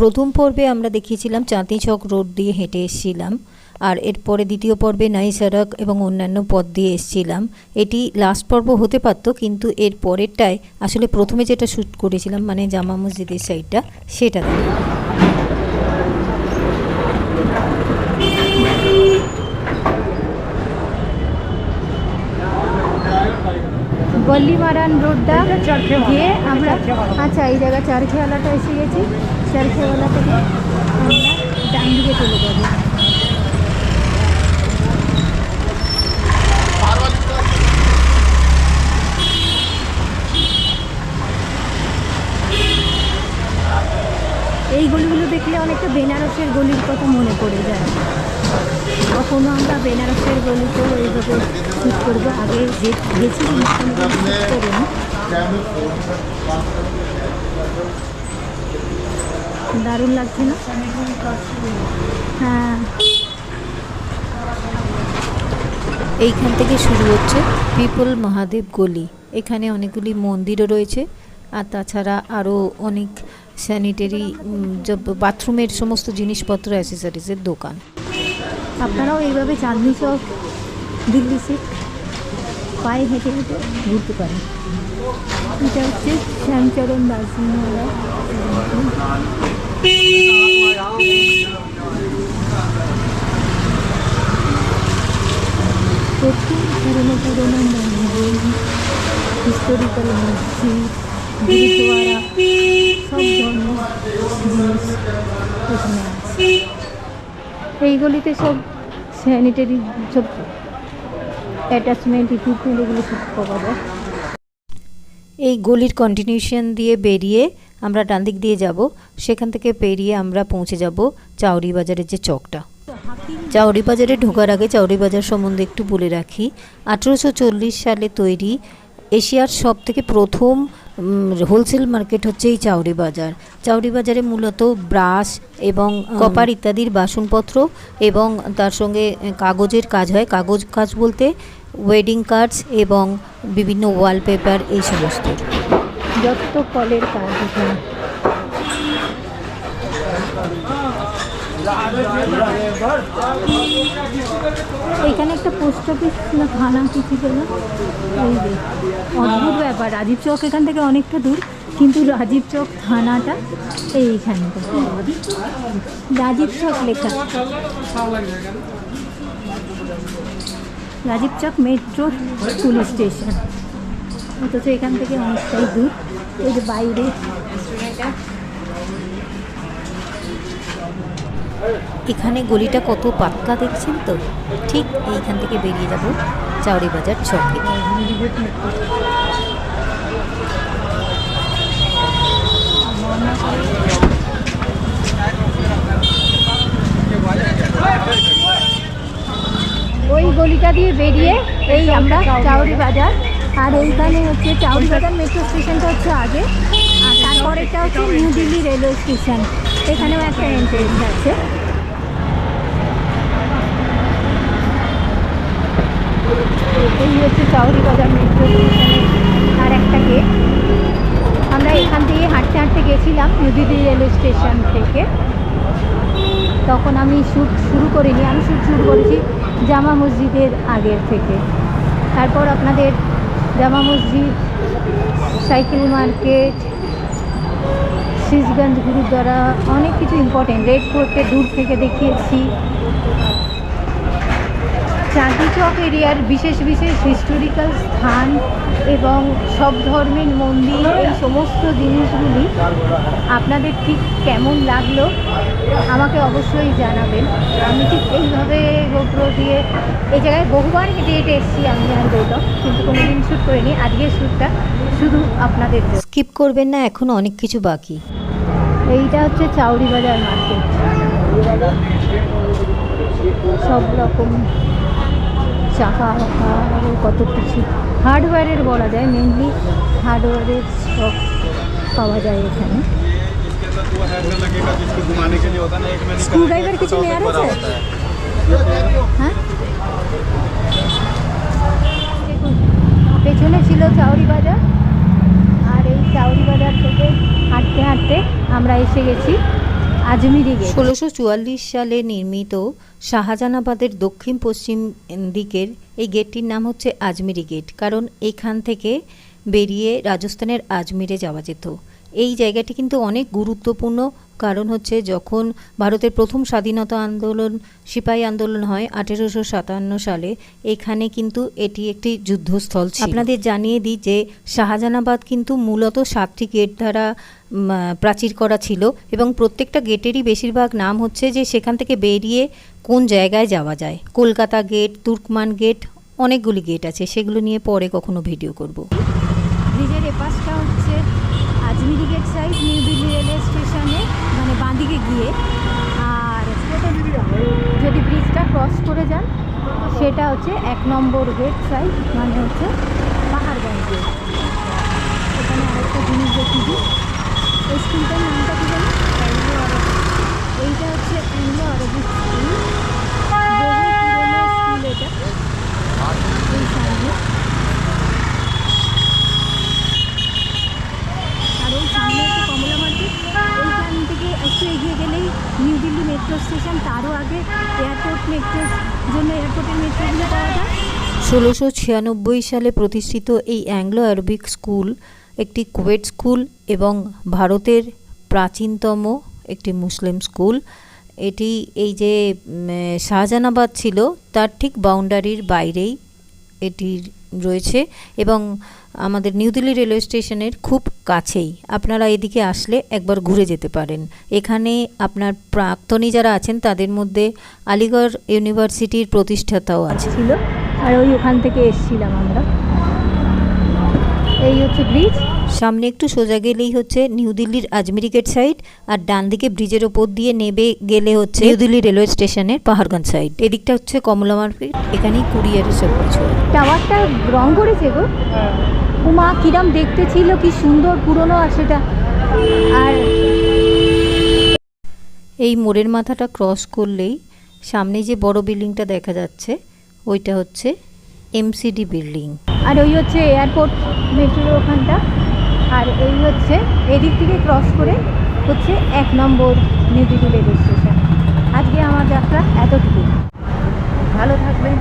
প্রথম পর্বে আমরা দেখিয়েছিলাম চাঁদনি চক রোড দিয়ে হেঁটে এসেছিলাম, আর এরপরে দ্বিতীয় পর্বে নাই সড়ক এবং অন্যান্য পথ দিয়ে এসেছিলাম। এটি লাস্ট পর্ব হতে পারত, কিন্তু এর পরেরটায় আসলে প্রথমে যেটা শ্যুট করেছিলাম মানে জামা মসজিদের সাইডটা, সেটা গল্লি মারান রোডটা গিয়ে আমরা আচ্ছা এই জায়গা চারখেওয়ালাটা এসে গেছি। চারখেওয়ালা থেকে আমরা ডান দিকে চলে যাবো। এই গলিগুলো দেখলে অনেকটা বেনারসের গলির কথা মনে পড়ে যায়। কখনো আমরা বেনারসের গলিতেও এইভাবে শ্যুট করবো। আগে গেছি দারুণ লাগছে না? হ্যাঁ, এইখান থেকে শুরু হচ্ছে পিপল মহাদেব গলি। এখানে অনেকগুলি মন্দিরও রয়েছে, আর তাছাড়া আরও অনেক স্যানিটারি বাথরুমের সমস্ত জিনিসপত্র অ্যাসেসরিজের দোকান। আপনারাও এইভাবে চাঁদনি চক দিল্লি সিট পায়ে হেঁটে হেঁটে ঘুরতে পারেন। এটা হচ্ছে শ্যামচরণ দাসিনওয়ালা। প্রচুর পুরোনো পুরোনো মন্দির, হিস্টোরিক্যাল মসজিদ, গুরুদুয়ারা, সব ধরনের জিনিস এখানে আছে। এই গলিতে সব স্যানিটারি সব অ্যাটাচমেন্ট ইকুইপমেন্ট এগুলো সব পাওয়া যায়। এই গলির কন্টিনিউশন দিয়ে বেরিয়ে আমরা ডান দিক দিয়ে যাব, সেখান থেকে পেরিয়ে আমরা পৌঁছে যাব চাউরি বাজারের যে চকটা। চাউরি বাজারে ঢোকার আগে চাউরি বাজার সম্বন্ধে একটু বলে রাখি। 1840 সালে তৈরি এশিয়ার সব থেকে প্রথম হোলসেল মার্কেট হচ্ছে এই চাউরি বাজার। চাউরি বাজারে মূলত ব্রাশ এবং কপার ইত্যাদির বাসনপত্র এবং তার সঙ্গে কাগজের কাজ হয়। কাগজ কাজ বলতে ওয়েডিং কার্ডস এবং বিভিন্ন ওয়ালপেপার, এই সমস্ত যত কলের কাজ এখানে। এইখানে একটা পোস্ট অফিস না থানা কিছু ছিল। এই যে অদ্ভুত ব্যাপার, রাজীব চক এখান থেকে অনেকটা দূর, কিন্তু রাজীব চক থানাটা এইখানটা রাজীব চক লেখা। রাজীব চক মেট্রো পুলিশ স্টেশন, অথচ এখান থেকে অনেকটাই দূর। এই যে বাইরে এখানে গলিটা কত পাক্কা দেখছেন তো। ঠিক এইখান থেকে বেরিয়ে যাব চাউরি বাজার চকে। ওই গলিটা দিয়ে বেরিয়ে এই আমরা চাউরি বাজার, আর এইখানে হচ্ছে চাউরি বাজার মেট্রো স্টেশনটা হচ্ছে আগে, আর তারপরেটা হচ্ছে নিউ দিল্লি রেলওয়ে স্টেশন। এখানেও একটা এন্ট্রেন্স আছে। এই হচ্ছে চাউরি বাজার মেট্রো স্টেশনের আর একটা গেট। আমরা এখান থেকে হাঁটতে হাঁটতে গেছিলাম নিউ দিল্লি রেলওয়ে স্টেশন থেকে। তখন আমি শ্যুট শুরু করিনি, আমি শ্যুট শুরু করেছি জামা মসজিদের আগের থেকে। তারপর আপনাদের জামা মসজিদ, সাইকেল মার্কেট, শীষগঞ্জ গুরুদ্বারা, অনেক কিছু ইম্পর্টেন্ট রেড ফোর্টকে দূর থেকে দেখিয়েছি। চাঁদনি চক এরিয়ার বিশেষ বিশেষ হিস্টোরিক্যাল স্থান এবং সব ধর্মের মন্দির, এই সমস্ত জিনিসগুলি আপনাদের ঠিক কেমন লাগলো আমাকে অবশ্যই জানাবেন। আমি ঠিক এইভাবে গোপ্রো দিয়ে এই জায়গায় বহুবার হেঁটে হেঁটে এসেছি আমি জানবো, কিন্তু কোনো দিন শ্যুট করিনি। আজকের শ্যুটটা শুধু আপনাদের। স্কিপ করবেন না, এখন অনেক কিছু বাকি। এইটা হচ্ছে চাউরি বাজার মার্কেট, সব রকম চাকা কত কিছু হার্ডওয়্যারের বলা যায়, মেনলি হার্ডওয়্যারের সব পাওয়া যায় এখানে। স্ক্রুড্রাইভার কিছু নেওয়ার আছে? হ্যাঁ, পেছনে ছিল চাউরি বাজার, আর এই চাউরি বাজার থেকে হাঁটতে হাঁটতে আমরা এসে গেছি আজমিরি গেট। 1644 সালে নির্মিত শাহজাহানাবাদের দক্ষিণ পশ্চিম দিকের এই গেটটির নাম হচ্ছে আজমিরি গেট, কারণ এখান থেকে বেরিয়ে রাজস্থানের আজমিরে যাওয়া যেত। এই জায়গাটি কিন্তু অনেক গুরুত্বপূর্ণ, কারণ হচ্ছে যখন ভারতের প্রথম স্বাধীনতা আন্দোলন, সিপাহী আন্দোলন হয় 1857 সালে, এখানে কিন্তু এটি একটি যুদ্ধস্থল ছিল। আপনাদের জানিয়ে দিই যে শাহজাহানাবাদ কিন্তু মূলত 7টি গেট দ্বারা প্রাচীর করা ছিল, এবং প্রত্যেকটা গেটেরই বেশিরভাগ নাম হচ্ছে যে সেখান থেকে বেরিয়ে কোন জায়গায় যাওয়া যায়। কলকাতা গেট, তুর্কমান গেট, অনেকগুলি গেট আছে, সেগুলো নিয়ে পরে কখনো ভিডিও করব। ব্রিজের এপাশটা হচ্ছে Ajmeri Gate side, New Delhi railway স্টেশনে, মানে বাঁদিকে গিয়ে। আর যদি ব্রিজটা ক্রস করে যান সেটা হচ্ছে 1 নম্বর গেট সাইড, মানে হচ্ছে পাহাড়গঞ্জ গেট। এখানে আরেকটা জিনিস দেখি, এই স্কুলটার নামটা কি জানো? Anglo Arabic. এইটা হচ্ছে অ্যাংলো আরবিক স্কুল, বহু পুরোনো স্কুল এটা। এই সামনে, আর ওই সামনে হচ্ছে কমলা মার্কেট। ওইখান থেকে একটু এগিয়ে গেলেই নিউ দিল্লি মেট্রো স্টেশন, তারও আগে এয়ারপোর্ট, মেট্রোর জন্য এয়ারপোর্টের মেট্রোগুলো পাওয়া যায়। 1696 সালে প্রতিষ্ঠিত এই অ্যাংলো আরবিক স্কুল একটি কুয়েট স্কুল এবং ভারতের প্রাচীনতম একটি মুসলিম স্কুল। এটি এই যে শাহজাহানাবাদ ছিল তার ঠিক বাউন্ডারির বাইরেই এটি রয়েছে, এবং আমাদের নিউ দিল্লি রেলওয়ে স্টেশনের খুব কাছেই। আপনারা এদিকে আসলে একবার ঘুরে যেতে পারেন। এখানে আপনার প্রাক্তনী যারা আছেন তাদের মধ্যে আলিগড় ইউনিভার্সিটির প্রতিষ্ঠাতাও আছে ছিল, আর ওখান থেকে এসেছিলাম আমরা। এই হচ্ছে ব্রিজ। সামনে একটু সোজা গেলেই হচ্ছে নিউ দিল্লির আজমিরি গেট সাইড, আর ডান দিকে ব্রিজের ওপর দিয়ে নেবে গেলে হচ্ছে নিউ দিল্লি রেলওয়ে স্টেশনের পাহাড়গঞ্জ সাইড। এদিকটা হচ্ছে কমলা মার্কেট, এখানেই কুরিয়ারের সব কিছু। টাওয়ারটা রং করেছে গো, উমা কিরাম দেখতে ছিল, কি সুন্দর পুরনো। আর সেটা, আর এই মোড়ের মাথাটা ক্রস করলেই সামনে যে বড় বিল্ডিংটা দেখা যাচ্ছে ওইটা হচ্ছে এমসিডি বিল্ডিং। আর ওই হচ্ছে এয়ারপোর্ট মেট্রোর ওখানটা। আর এই হচ্ছে এদিক থেকে ক্রস করে হচ্ছে 1 নম্বর নিউ দিল্লি রেলওয়ে স্টেশন। আজকে আমার যাত্রা এতটুকু। ভালো থাকবেন।